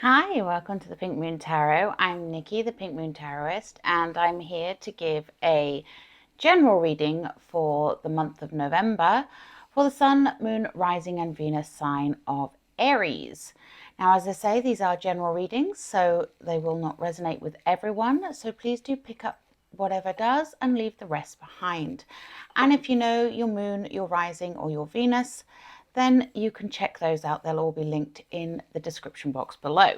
Hi, welcome to the Pink Moon Tarot. I'm Nikki, the Pink Moon Tarotist, and I'm here to give a general reading for the month of November for the Sun, Moon, Rising and Venus sign of Aries. Now, as I say, these are general readings, so they will not resonate with everyone. So please do pick up whatever does and leave the rest behind. And if you know your Moon, your Rising or your Venus, then you can check those out. They'll all be linked in the description box below,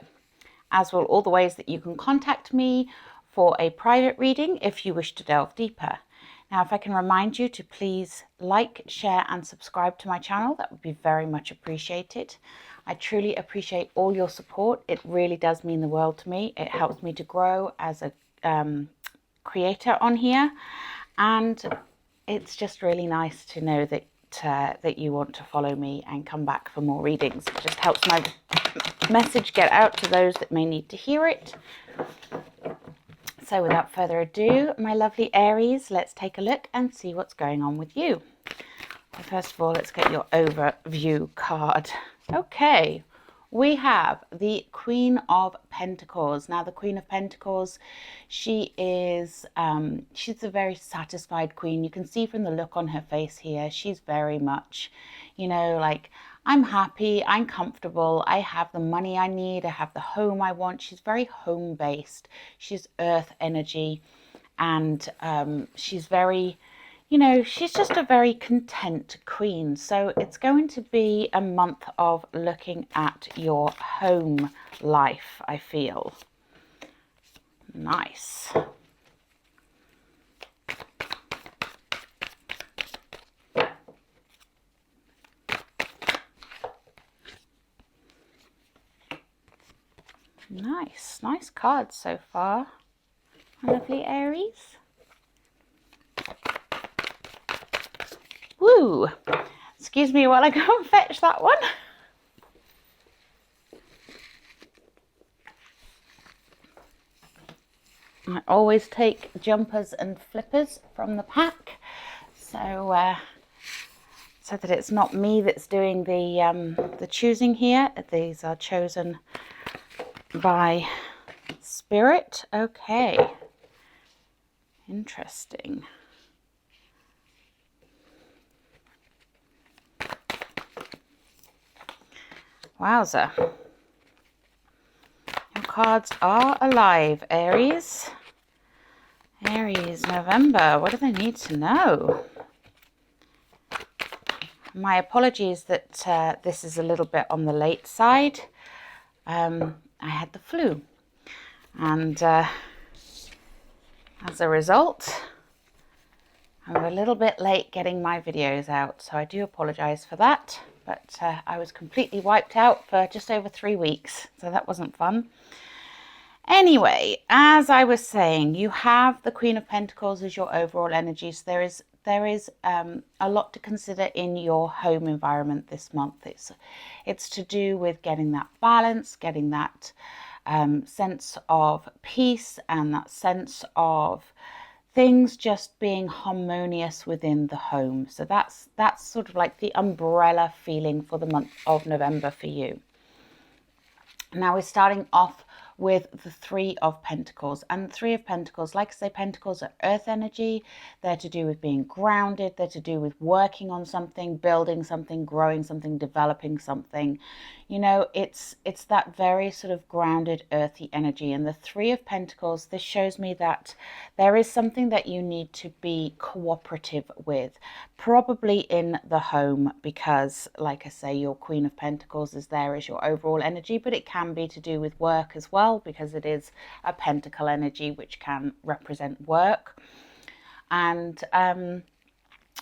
as will all the ways that you can contact me for a private reading if you wish to delve deeper. Now, if I can remind you to please like, share and subscribe to my channel, that would be very much appreciated. I truly appreciate all your support. It really does mean the world to me. It helps me to grow as a creator on here, and it's just really nice to know that that you want to follow me and come back for more readings. It just helps my message get out to those that may need to hear it. So without further ado, my lovely Aries, let's take a look and see what's going on with you. So first of all, let's get your overview card. Okay, we have the Queen of Pentacles. Now, the Queen of Pentacles, she is she's a very satisfied queen. You can see from the look on her face here, she's very much, you know, like, I'm happy, I'm comfortable, I have the money I need, I have the home I want. She's very home-based. She's earth energy, and she's very, you know, she's just a very content queen. So it's going to be a month of looking at your home life, I feel. Nice. Nice cards so far, lovely Aries. Woo! Excuse me while I go and fetch that one. I always take jumpers and flippers from the pack, so so that it's not me that's doing the choosing here. These are chosen by Spirit. Okay, interesting. Wowza. Your cards are alive, Aries. Aries November. What do they need to know? My apologies that this is a little bit on the late side. I had the flu, and as a result, I'm a little bit late getting my videos out, so I do apologize for that. But I was completely wiped out for just over 3 weeks, so that wasn't fun. Anyway, as I was saying, you have the Queen of Pentacles as your overall energy. So there is a lot to consider in your home environment this month. It's to do with getting that balance, getting that sense of peace and that sense of things just being harmonious within the home. So that's sort of like the umbrella feeling for the month of November for you. Now we're starting off with the Three of Pentacles, and the Three of Pentacles, like I say, Pentacles are earth energy. They're to do with being grounded. They're to do with working on something, building something, growing something, developing something. You know, it's that very sort of grounded, earthy energy. And the Three of Pentacles, this shows me that there is something that you need to be cooperative with, probably in the home, because like I say, your Queen of Pentacles is there as your overall energy, but it can be to do with work as well, because it is a pentacle energy, which can represent work. And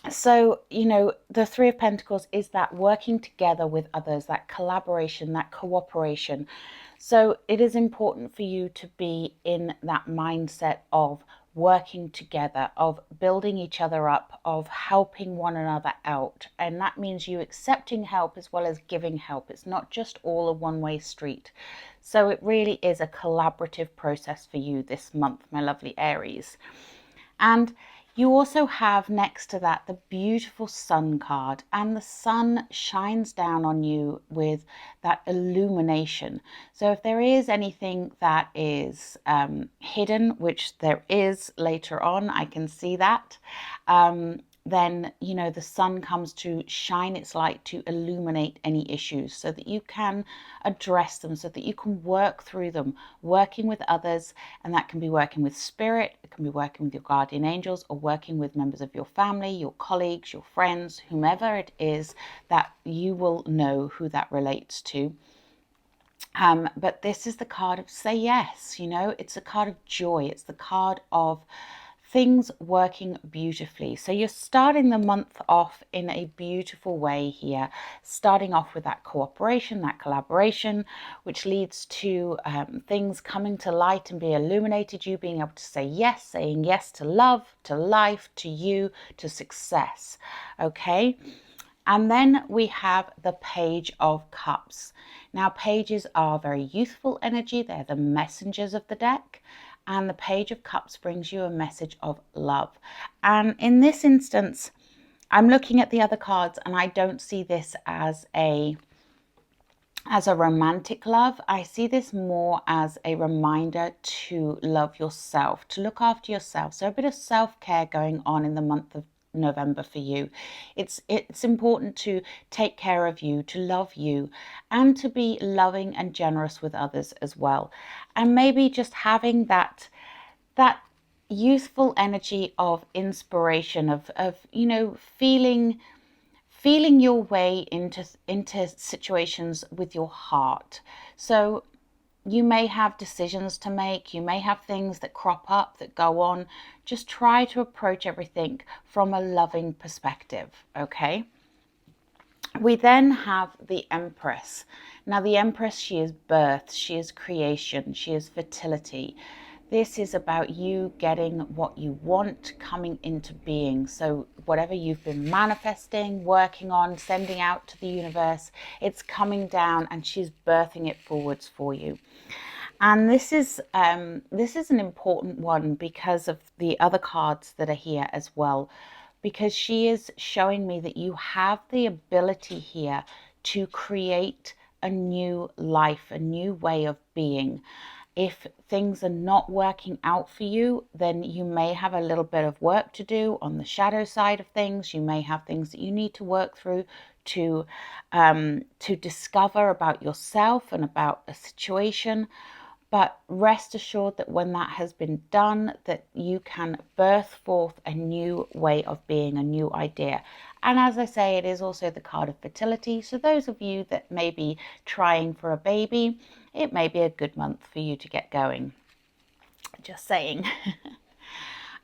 so, you know, the Three of Pentacles is that working together with others, that collaboration, that cooperation. So it is important for you to be in that mindset of working together, of building each other up, of helping one another out. And that means you accepting help as well as giving help. It's not just all a one-way street. So it really is a collaborative process for you this month, my lovely Aries. And You also have next to that the beautiful sun card, and the sun shines down on you with that illumination. So if there is anything that is hidden, which there is later on, I can see that, then, you know, the sun comes to shine its light to illuminate any issues so that you can address them, so that you can work through them, working with others. And that can be working with spirit, it can be working with your guardian angels, or working with members of your family, your colleagues, your friends, whomever it is that you will know who that relates to. But this is the card of say yes, you know, it's a card of joy. It's the card of things working beautifully. So you're starting the month off in a beautiful way here, starting off with that cooperation, that collaboration, which leads to things coming to light and be illuminated, you being able to say yes, saying yes to love, to life, to you, to success. Okay. And then we have the Page of Cups. Now, pages are very youthful energy. They're the messengers of the deck. And the Page of Cups brings you a message of love. And in this instance, I'm looking at the other cards and I don't see this as a romantic love. I see this more as a reminder to love yourself, to look after yourself. So a bit of self-care going on in the month of November for you. It's important to take care of you, to love you, and to be loving and generous with others as well. And maybe just having that youthful energy of inspiration, of you know, feeling your way into situations with your heart. So you may have decisions to make, you may have things that crop up that go on. Just try to approach everything from a loving perspective, okay? We then have the Empress. Now the Empress, she is birth, she is creation, she is fertility. This is about you getting what you want coming into being. So whatever you've been manifesting, working on, sending out to the universe, it's coming down and she's birthing it forwards for you. And this is an important one because of the other cards that are here as well, because she is showing me that you have the ability here to create a new life, a new way of being. If things are not working out for you, then you may have a little bit of work to do on the shadow side of things. You may have things that you need to work through to discover about yourself and about a situation. But rest assured that when that has been done, that you can birth forth a new way of being, a new idea. And as I say, it is also the card of fertility. So those of you that may be trying for a baby, it may be a good month for you to get going. Just saying.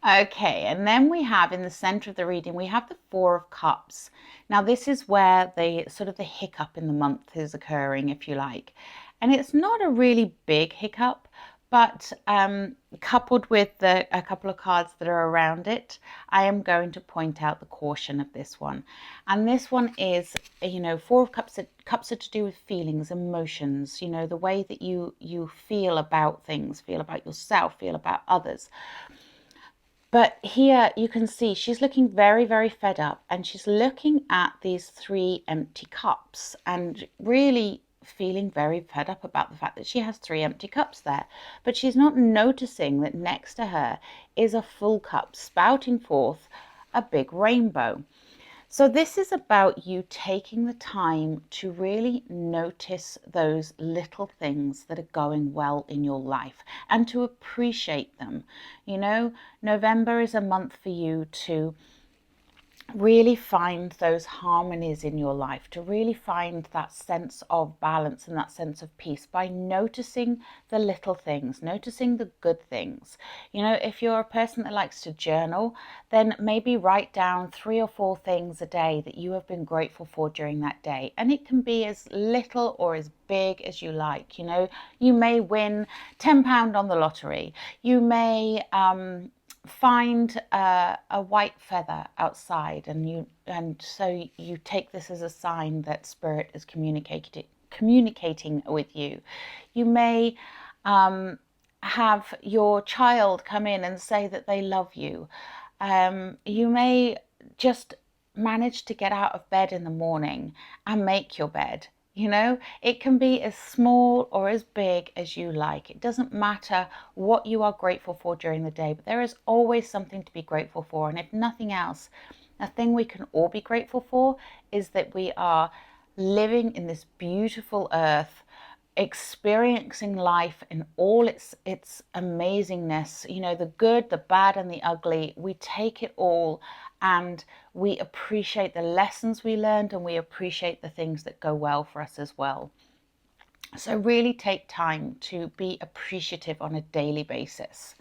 Okay, and then we have in the center of the reading, we have the Four of Cups. Now this is where the sort of the hiccup in the month is occurring, if you like. And it's not a really big hiccup, but coupled with a couple of cards that are around it, I am going to point out the caution of this one. And this one is, you know, Four of Cups. Cups are to do with feelings, emotions, you know, the way that you feel about things, feel about yourself, feel about others. But here you can see she's looking very, very fed up, and she's looking at these three empty cups and really feeling very fed up about the fact that she has three empty cups there. But she's not noticing that next to her is a full cup spouting forth a big rainbow. So this is about you taking the time to really notice those little things that are going well in your life and to appreciate them. You know, November is a month for you to really find those harmonies in your life, to really find that sense of balance and that sense of peace by noticing the little things, noticing the good things. You know, if you're a person that likes to journal, then maybe write down 3 or 4 things a day that you have been grateful for during that day. And it can be as little or as big as you like. You know, you may win £10 on the lottery. You may find a white feather outside, and so you take this as a sign that spirit is communicating with you. You may have your child come in and say that they love you. You may just manage to get out of bed in the morning and make your bed. You know, it can be as small or as big as you like. It doesn't matter what you are grateful for during the day, but there is always something to be grateful for. And if nothing else, a thing we can all be grateful for is that we are living in this beautiful earth, experiencing life in all its amazingness, you know, the good, the bad, and the ugly. We take it all and we appreciate the lessons we learned, and we appreciate the things that go well for us as well. So really take time to be appreciative on a daily basis.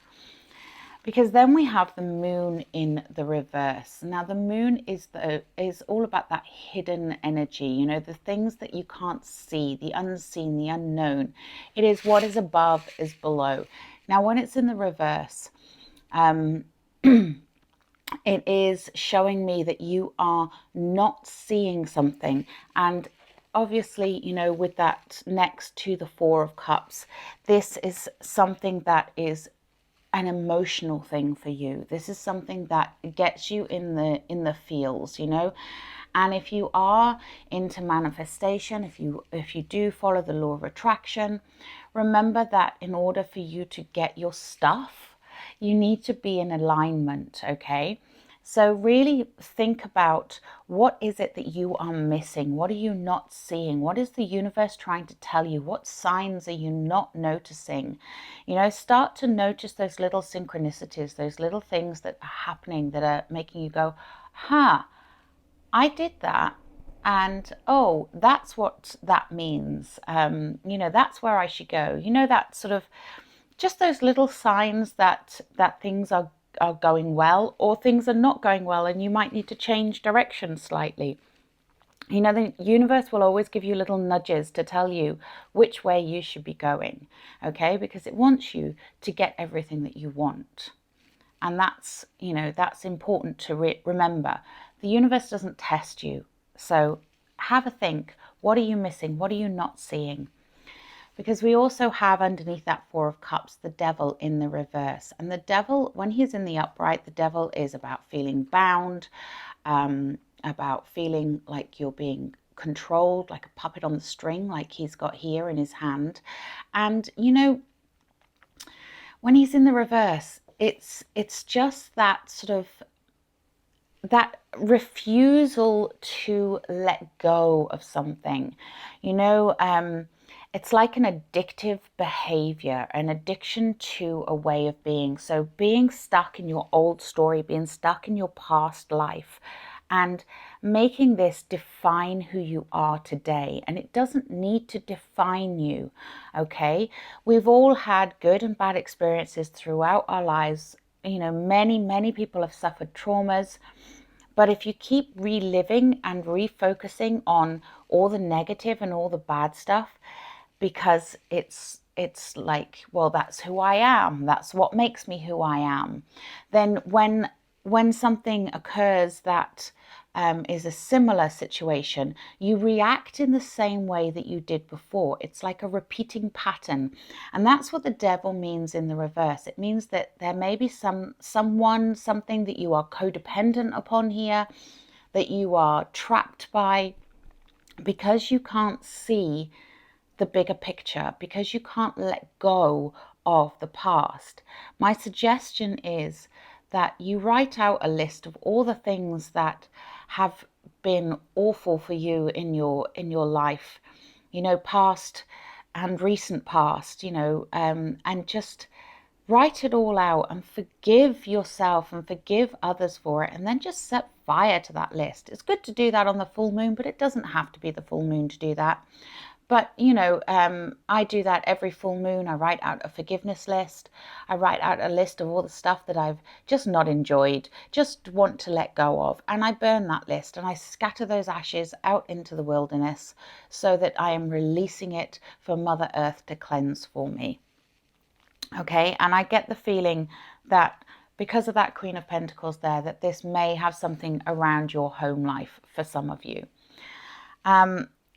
Because then we have the moon in the reverse. Now the moon is all about that hidden energy, you know, the things that you can't see, the unseen, the unknown. It is what is above is below. Now when it's in the reverse, it is showing me that you are not seeing something. And obviously, you know, with that next to the Four of Cups, this is something that is an emotional thing for you. This is something that gets you in the feels, you know. And if you are into manifestation, if you do follow the law of attraction, remember that in order for you to get your stuff, you need to be in alignment, okay? So really think about, what is it that you are missing? What are you not seeing? What is the universe trying to tell you? What signs are you not noticing? You know, start to notice those little synchronicities, those little things that are happening that are making you go, huh, I did that. And oh, that's what that means. You know, that's where I should go. You know, that sort of just those little signs that things are going well, or things are not going well, and you might need to change direction slightly. You know, the universe will always give you little nudges to tell you which way you should be going, okay? Because it wants you to get everything that you want. And that's, you know, that's important to remember. The universe doesn't test you. So have a think. What are you missing? What are you not seeing? Because we also have underneath that Four of Cups, the devil in the reverse. And the devil, when he's in the upright, the devil is about feeling bound, about feeling like you're being controlled, like a puppet on the string, like he's got here in his hand. And, you know, when he's in the reverse, it's just that sort of, that refusal to let go of something, you know. It's like an addictive behavior, an addiction to a way of being. So being stuck in your old story, being stuck in your past life, and making this define who you are today. And it doesn't need to define you, okay? We've all had good and bad experiences throughout our lives. You know, many people have suffered traumas. But if you keep reliving and refocusing on all the negative and all the bad stuff, because it's like, well, that's who I am, that's what makes me who I am, then when something occurs that is a similar situation, you react in the same way that you did before. It's like a repeating pattern. And that's what the devil means in the reverse. It means that there may be something that you are codependent upon here, that you are trapped by, because you can't see the bigger picture, because you can't let go of the past. My suggestion is that you write out a list of all the things that have been awful for you in your life, you know, past and recent past, you know, and just write it all out and forgive yourself and forgive others for it, and then just set fire to that list. It's good to do that on the full moon, but it doesn't have to be the full moon to do that. But, you know, I do that every full moon. I write out a forgiveness list. I write out a list of all the stuff that I've just not enjoyed, just want to let go of. And I burn that list and I scatter those ashes out into the wilderness so that I am releasing it for Mother Earth to cleanse for me. Okay, and I get the feeling that because of that Queen of Pentacles there, that this may have something around your home life for some of you.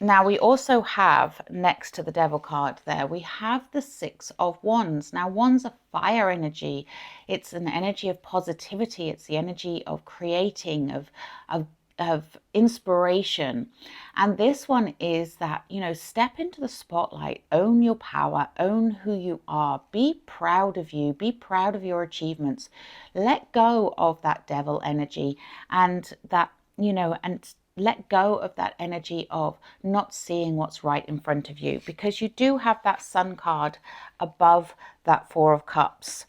Now we also have, next to the Devil card there, we have the Six of Wands. Now wands are fire energy. It's an energy of positivity. It's the energy of creating, of inspiration. And this one is that, you know, step into the spotlight, own your power, own who you are, be proud of you, be proud of your achievements. Let go of that devil energy and that, you know, and let go of that energy of not seeing what's right in front of you, because you do have that Sun card above that Four of Cups.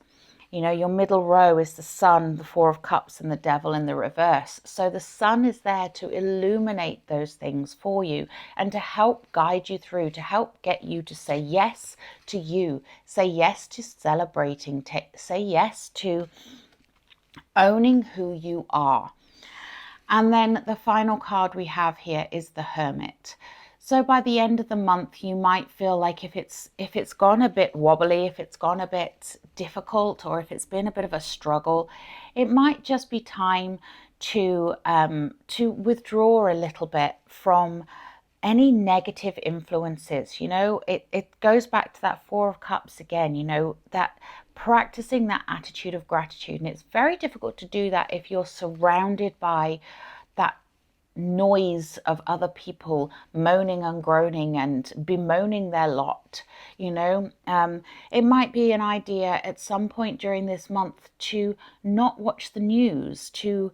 You know, your middle row is the Sun, the Four of Cups, and the Devil in the reverse. So the Sun is there to illuminate those things for you and to help guide you through, to help get you to say yes to you, say yes to celebrating, say yes to owning who you are. And then the final card we have here is the Hermit. So by the end of the month, you might feel like if it's gone a bit wobbly, if it's gone a bit difficult, or if it's been a bit of a struggle, it might just be time to withdraw a little bit from any negative influences. You know, it goes back to that Four of Cups again, you know, that practicing that attitude of gratitude. And it's very difficult to do that if you're surrounded by that noise of other people moaning and groaning and bemoaning their lot. You know, it might be an idea at some point during this month to not watch the news, to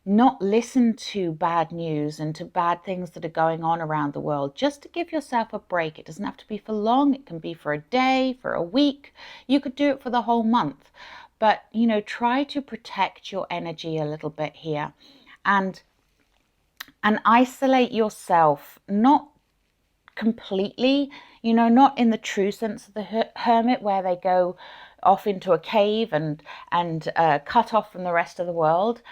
not listen to bad news and to bad things that are going on around the world, just to give yourself a break. It doesn't have to be for long. It can be for a day, for a week. You could do it for the whole month. But, you know, try to protect your energy a little bit here and isolate yourself, not completely, you know, not in the true sense of the hermit where they go off into a cave and cut off from the rest of the world,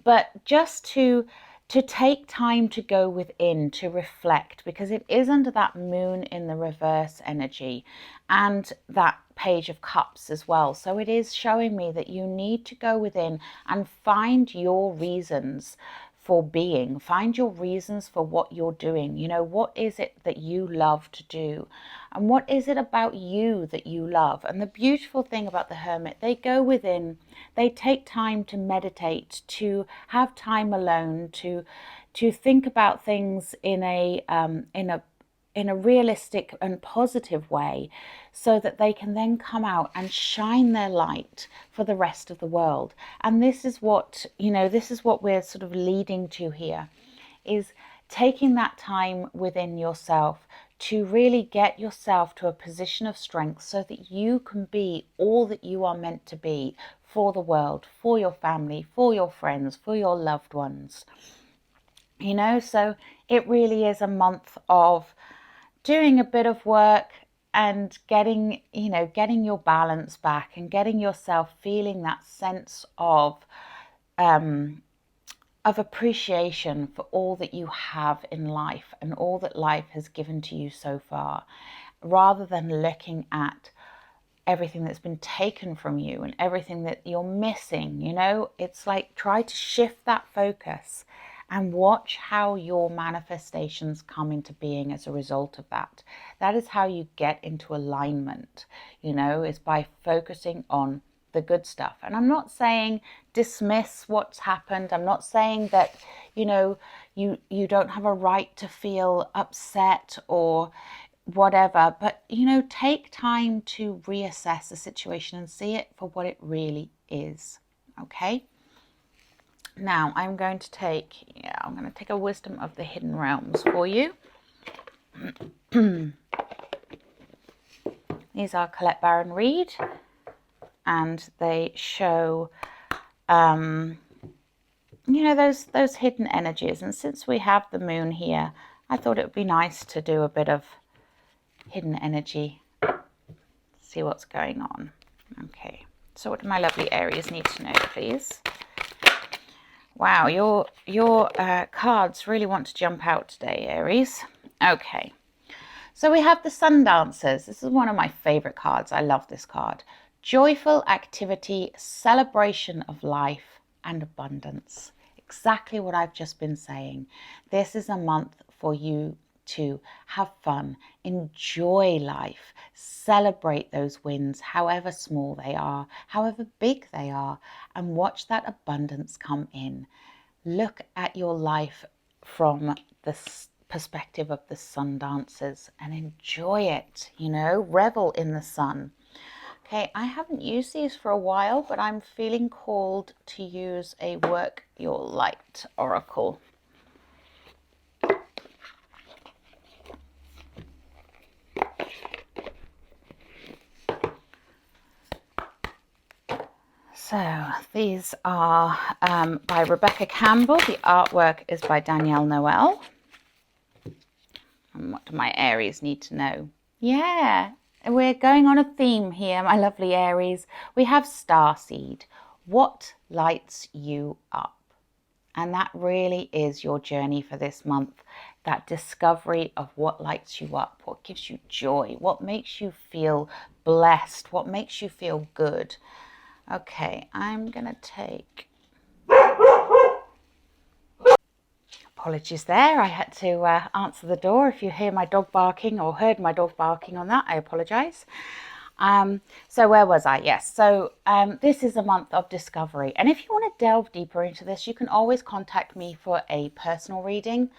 but just to take time to go within, to reflect, because it is under that moon in the reverse energy and that Page of Cups as well. So it is showing me that you need to go within and find your reasons for being, find your reasons for what you're doing. You know, what is it that you love to do, and what is it about you that you love? And the beautiful thing about the Hermit, they go within, they take time to meditate, to have time alone, to think about things in a realistic and positive way, so that they can then come out and shine their light for the rest of the world. And this is what, you know, this is what we're sort of leading to here, is taking that time within yourself to really get yourself to a position of strength so that you can be all that you are meant to be for the world, for your family, for your friends, for your loved ones. You know, so it really is a month of doing a bit of work and getting, you know, getting your balance back and getting yourself feeling that sense of appreciation for all that you have in life and all that life has given to you so far, rather than looking at everything that's been taken from you and everything that you're missing. You know, it's like, try to shift that focus and watch how your manifestations come into being as a result of that. That is how you get into alignment, you know, is by focusing on the good stuff. And I'm not saying dismiss what's happened. I'm not saying that, you know, you don't have a right to feel upset or whatever, but, you know, take time to reassess the situation and see it for what it really is. Okay. Now I'm going to take, a Wisdom of the Hidden Realms for you. These are Colette Baron Reid, and they show, you know, those hidden energies. And since we have the moon here, I thought it would be nice to do a bit of hidden energy, see what's going on. Okay, so what do my lovely Aries need to know, please? Wow, your cards really want to jump out today, Aries. Okay, so we have the Sun Dancers. This is one of my favorite cards. I love this card. Joyful activity, celebration of life, and abundance. Exactly what I've just been saying. This is a month for you to have fun, enjoy life, celebrate those wins, however small they are, however big they are, and watch that abundance come in. Look at your life from the perspective of the sun dancers and enjoy it, you know, revel in the sun. Okay, I haven't used these for a while, but I'm feeling called to use a Work Your Light oracle. So these are by Rebecca Campbell. The artwork is by Danielle Noel. And what do my Aries need to know? Yeah, we're going on a theme here, my lovely Aries. We have Starseed. What lights you up? And that really is your journey for this month. That discovery of what lights you up, what gives you joy, what makes you feel blessed, what makes you feel good. Okay, I'm going to take... Apologies there, I had to answer the door. If you hear my dog barking or heard my dog barking on that, I apologise. So where was I? Yes, so this is a month of discovery. And if you want to delve deeper into this, you can always contact me for a personal reading.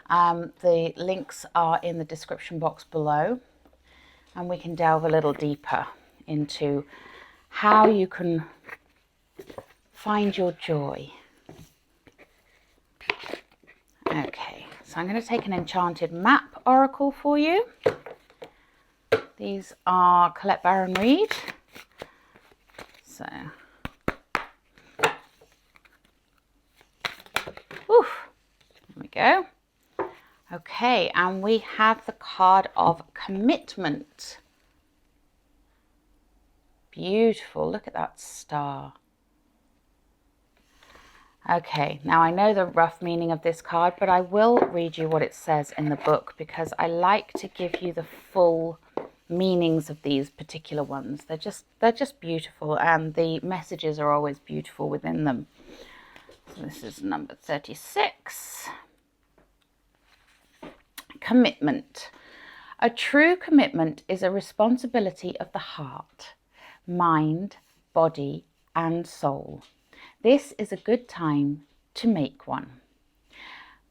The links are in the description box below. And we can delve a little deeper into how you can find your joy. Okay, so I'm going to take an enchanted map oracle for you. These are Colette Baron Reid. So, oof, there we go. Okay, and we have the card of commitment. Beautiful, look at that star. Okay, now I know the rough meaning of this card, but I will read you what it says in the book because I like to give you the full meanings of these particular ones. They're just beautiful, and the messages are always beautiful within them. So this is number 36. Commitment. A true commitment is a responsibility of the heart, mind, body, and soul. This is a good time to make one.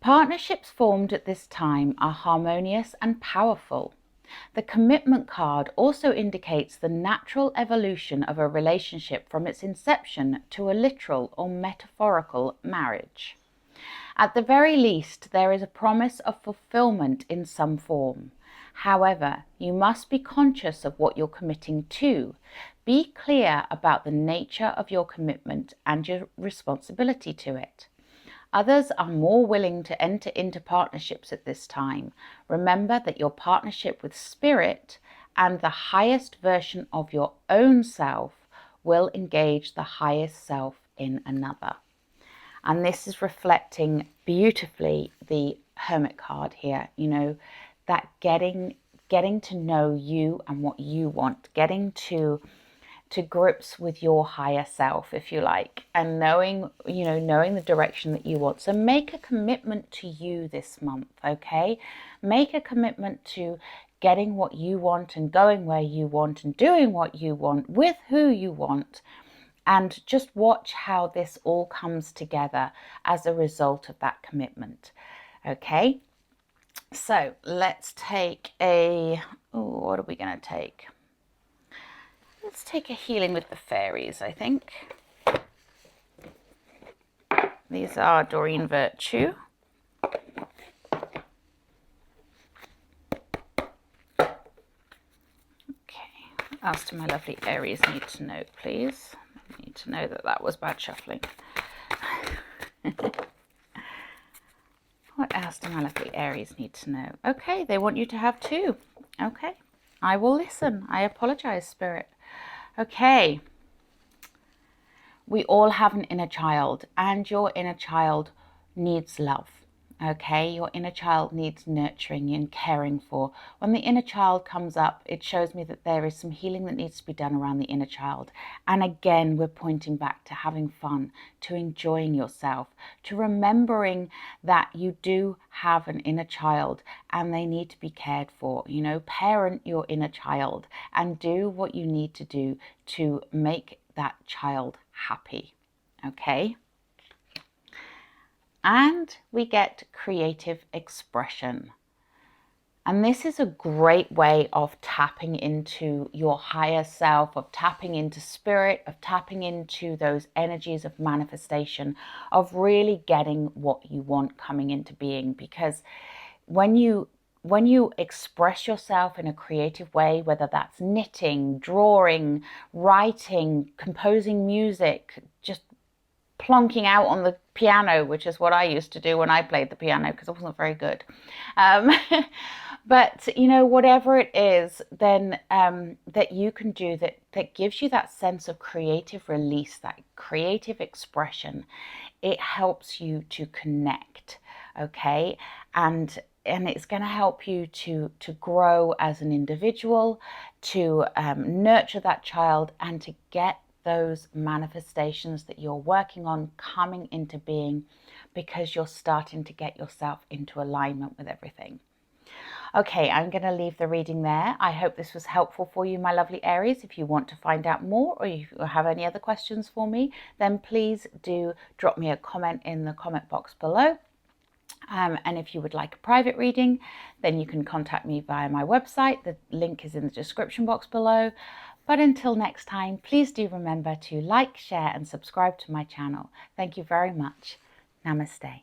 Partnerships formed at this time are harmonious and powerful. The commitment card also indicates the natural evolution of a relationship from its inception to a literal or metaphorical marriage. At the very least, there is a promise of fulfillment in some form. However, you must be conscious of what you're committing to. Be clear about the nature of your commitment and your responsibility to it. Others are more willing to enter into partnerships at this time. Remember that your partnership with Spirit and the highest version of your own self will engage the highest self in another. And this is reflecting beautifully the Hermit card here, you know, that getting to know you and what you want, getting to grips with your higher self, if you like, and knowing the direction that you want. So make a commitment to you this month, okay? Make a commitment to getting what you want and going where you want and doing what you want with who you want. And just watch how this all comes together as a result of that commitment, okay? So let's take what are we going to take? Let's take a healing with the fairies, I think. These are Doreen Virtue. Okay, what else do my lovely Aries need to know, please? I need to know that that was bad shuffling. What else do my lovely Aries need to know? Okay, they want you to have 2. Okay, I will listen. I apologize, Spirit. Okay, we all have an inner child, and your inner child needs love. Okay, your inner child needs nurturing and caring for. When the inner child comes up, it shows me that there is some healing that needs to be done around the inner child. And again, we're pointing back to having fun, to enjoying yourself, to remembering that you do have an inner child and they need to be cared for. You know, parent your inner child and do what you need to do to make that child happy. Okay? And we get creative expression. And this is a great way of tapping into your higher self, of tapping into spirit, of tapping into those energies of manifestation, of really getting what you want coming into being. Because when you express yourself in a creative way, whether that's knitting, drawing, writing, composing music, just plonking out on the piano, which is what I used to do when I played the piano because I wasn't very good. But, you know, whatever it is, then that you can do that gives you that sense of creative release, that creative expression, it helps you to connect, okay? And it's going to help you to grow as an individual, to nurture that child, and to get those manifestations that you're working on coming into being, because you're starting to get yourself into alignment with everything. Okay, I'm going to leave the reading there. I hope this was helpful for you, my lovely Aries. If you want to find out more, or if you have any other questions for me, then please do drop me a comment in the comment box below. And if you would like a private reading, then you can contact me via my website. The link is in the description box below. But until next time, please do remember to like, share, and subscribe to my channel. Thank you very much. Namaste.